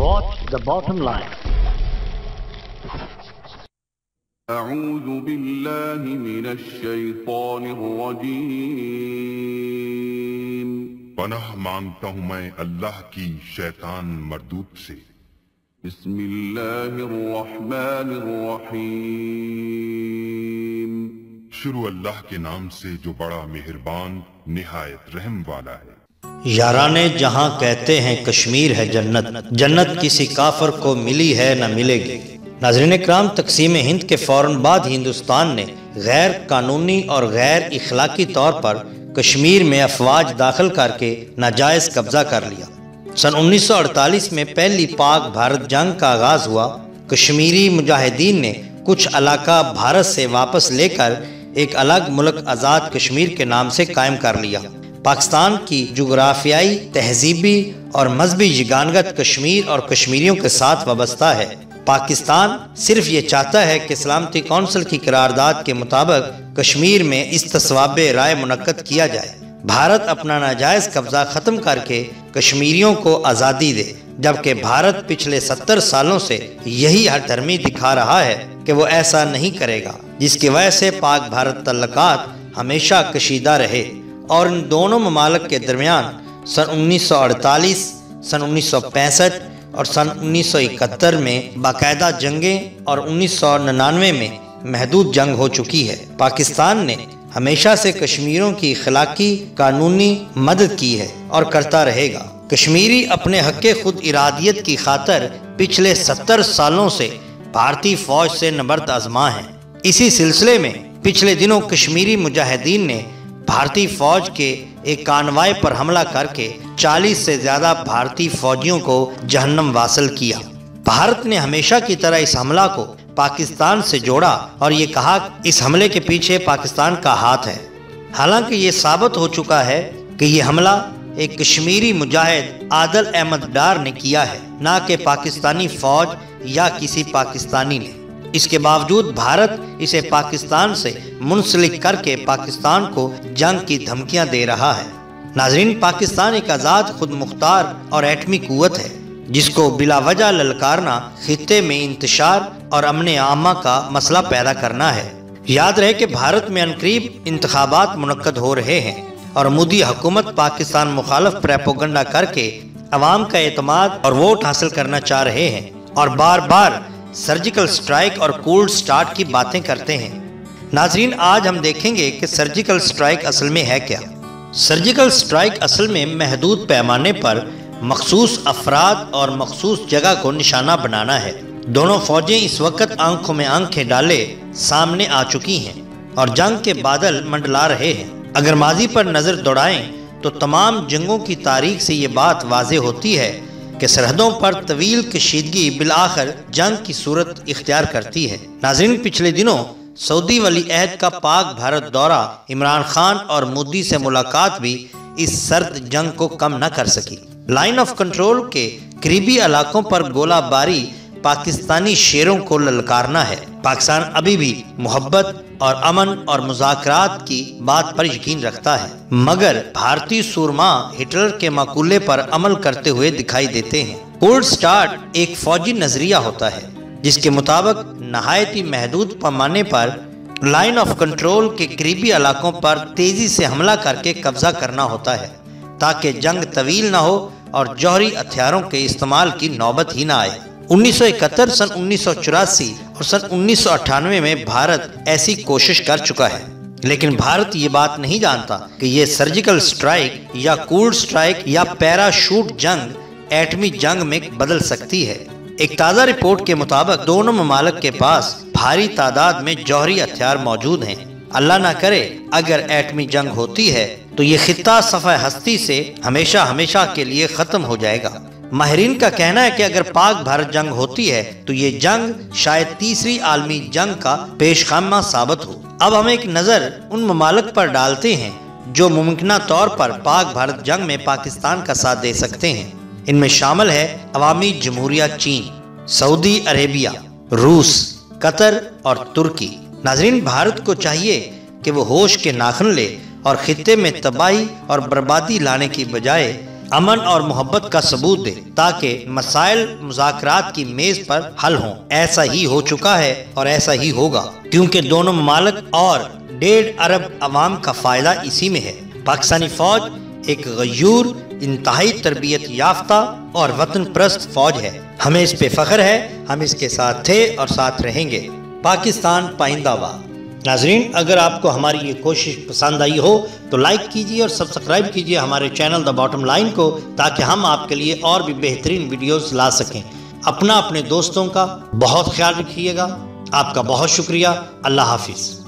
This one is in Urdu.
Watch the bottom line. أعوذ بالله من الشیطان الرجیم. پناہ مانگتا ہوں میں اللہ کی شیطان مردود سے. بسم اللہ الرحمن الرحیم. شروع اللہ کے نام سے جو بڑا مہربان نہایت رحم والا ہے. یاران جہاں کہتے ہیں کشمیر ہے جنت، جنت کسی کافر کو ملی ہے نہ ملے گی. ناظرین اکرام، تقسیم ہند کے فوراً بعد ہندوستان نے غیر قانونی اور غیر اخلاقی طور پر کشمیر میں افواج داخل کر کے ناجائز قبضہ کر لیا. سن 1948 میں پہلی پاک بھارت جنگ کا آغاز ہوا. کشمیری مجاہدین نے کچھ علاقہ بھارت سے واپس لے کر ایک الگ ملک آزاد کشمیر کے نام سے قائم کر لیا. پاکستان کی جغرافیائی، تہذیبی اور مذہبی یگانگت کشمیر اور کشمیریوں کے ساتھ وابستہ ہے. پاکستان صرف یہ چاہتا ہے کہ سلامتی کونسل کی قرارداد کے مطابق کشمیر میں استصواب رائے منعقد کیا جائے. بھارت اپنا ناجائز قبضہ ختم کر کے کشمیریوں کو آزادی دے، جبکہ بھارت پچھلے 70 سالوں سے یہی ہر دھرمی دکھا رہا ہے کہ وہ ایسا نہیں کرے گا، جس کی وجہ سے پاک بھارت تعلقات ہمیشہ کشیدہ رہے. اور ان دونوں ممالک کے درمیان سن 1948، سن 1965 اور سن 1971 میں باقاعدہ جنگیں اور 1999 میں محدود جنگ ہو چکی ہے. پاکستان نے ہمیشہ سے کشمیریوں کی اخلاقی قانونی مدد کی ہے اور کرتا رہے گا. کشمیری اپنے حق خود ارادیت کی خاطر پچھلے 70 سالوں سے بھارتی فوج سے نبرد آزما ہیں. اسی سلسلے میں پچھلے دنوں کشمیری مجاہدین نے بھارتی فوج کے ایک کانوائے پر حملہ کر کے 40 سے زیادہ بھارتی فوجیوں کو جہنم واصل کیا. بھارت نے ہمیشہ کی طرح اس حملہ کو پاکستان سے جوڑا اور یہ کہا کہ اس حملے کے پیچھے پاکستان کا ہاتھ ہے. حالانکہ یہ ثابت ہو چکا ہے کہ یہ حملہ ایک کشمیری مجاہد عادل احمد ڈار نے کیا ہے، نہ کہ پاکستانی فوج یا کسی پاکستانی نے. اس کے باوجود بھارت اسے پاکستان سے منسلک کر کے پاکستان کو جنگ کی دھمکیاں دے رہا ہے. ناظرین، پاکستان ایک آزاد، خود مختار اور ایٹمی قوت ہے جس کو بلا وجہ للکارنا خطے میں انتشار اور امن عامہ کا مسئلہ پیدا کرنا ہے. یاد رہے کہ بھارت میں عنقریب انتخابات منعقد ہو رہے ہیں اور مودی حکومت پاکستان مخالف پروپیگنڈا کر کے عوام کا اعتماد اور ووٹ حاصل کرنا چاہ رہے ہیں اور بار بار سرجیکل سٹرائک اور کولڈ سٹارٹ کی باتیں کرتے ہیں. ناظرین، آج ہم دیکھیں گے کہ سرجیکل سٹرائک اصل میں ہے کیا. سرجیکل سٹرائک اصل میں محدود پیمانے پر مخصوص افراد اور مخصوص جگہ کو نشانہ بنانا ہے. دونوں فوجیں اس وقت آنکھوں میں آنکھیں ڈالے سامنے آ چکی ہیں اور جنگ کے بادل منڈلا رہے ہیں. اگر ماضی پر نظر دوڑائیں تو تمام جنگوں کی تاریخ سے یہ بات واضح ہوتی ہے کہ سرحدوں پر طویل کشیدگی بالآخر جنگ کی صورت اختیار کرتی ہے. ناظرین، پچھلے دنوں سعودی ولی عہد کا پاک بھارت دورہ عمران خان اور مودی سے ملاقات بھی اس سرد جنگ کو کم نہ کر سکی. لائن آف کنٹرول کے قریبی علاقوں پر گولہ باری پاکستانی شیروں کو للکارنا ہے. پاکستان ابھی بھی محبت اور امن اور مذاکرات کی بات پر یقین رکھتا ہے، مگر بھارتی سورما ہٹلر کے مقولے پر عمل کرتے ہوئے دکھائی دیتے ہیں. کولڈ سٹارٹ ایک فوجی نظریہ ہوتا ہے جس کے مطابق نہایت ہی محدود پیمانے پر لائن آف کنٹرول کے قریبی علاقوں پر تیزی سے حملہ کر کے قبضہ کرنا ہوتا ہے تاکہ جنگ طویل نہ ہو اور جوہری ہتھیاروں کے استعمال کی نوبت ہی نہ آئے. 1971، سن 1984 اور سن 1998 میں بھارت ایسی کوشش کر چکا ہے، لیکن بھارت یہ بات نہیں جانتا کہ یہ سرجیکل سٹرائک یا کولڈ سٹرائک یا پیراشوٹ جنگ ایٹمی جنگ میں بدل سکتی ہے. ایک تازہ رپورٹ کے مطابق دونوں ممالک کے پاس بھاری تعداد میں جوہری ہتھیار موجود ہیں. اللہ نہ کرے اگر ایٹمی جنگ ہوتی ہے تو یہ خطہ صفحہ ہستی سے ہمیشہ کے لیے ختم ہو جائے گا. ماہرین کا کہنا ہے کہ اگر پاک بھارت جنگ ہوتی ہے تو یہ جنگ شاید تیسری عالمی جنگ کا پیش خیمہ ثابت ہو. اب ہم ایک نظر ان ممالک پر ڈالتے ہیں جو ممکنہ طور پر پاک بھارت جنگ میں پاکستان کا ساتھ دے سکتے ہیں. ان میں شامل ہے عوامی جمہوریہ چین، سعودی عربیہ، روس، قطر اور ترکی. ناظرین، بھارت کو چاہیے کہ وہ ہوش کے ناخن لے اور خطے میں تباہی اور بربادی لانے کی بجائے امن اور محبت کا ثبوت دے تاکہ مسائل مذاکرات کی میز پر حل ہوں۔ ایسا ہی ہو چکا ہے اور ایسا ہی ہوگا، کیونکہ دونوں ممالک اور 1.5 ارب عوام کا فائدہ اسی میں ہے۔ پاکستانی فوج ایک غیور، انتہائی تربیت یافتہ اور وطن پرست فوج ہے۔ ہمیں اس پہ فخر ہے، ہم اس کے ساتھ تھے اور ساتھ رہیں گے۔ پاکستان پائندہ باد۔ ناظرین، اگر آپ کو ہماری یہ کوشش پسند آئی ہو تو لائک کیجیے اور سبسکرائب کیجیے ہمارے چینل دا باٹم لائن کو، تاکہ ہم آپ کے لیے اور بھی بہترین ویڈیوز لا سکیں۔ اپنے دوستوں کا بہت خیال رکھیے گا۔ آپ کا بہت شکریہ۔ اللہ حافظ۔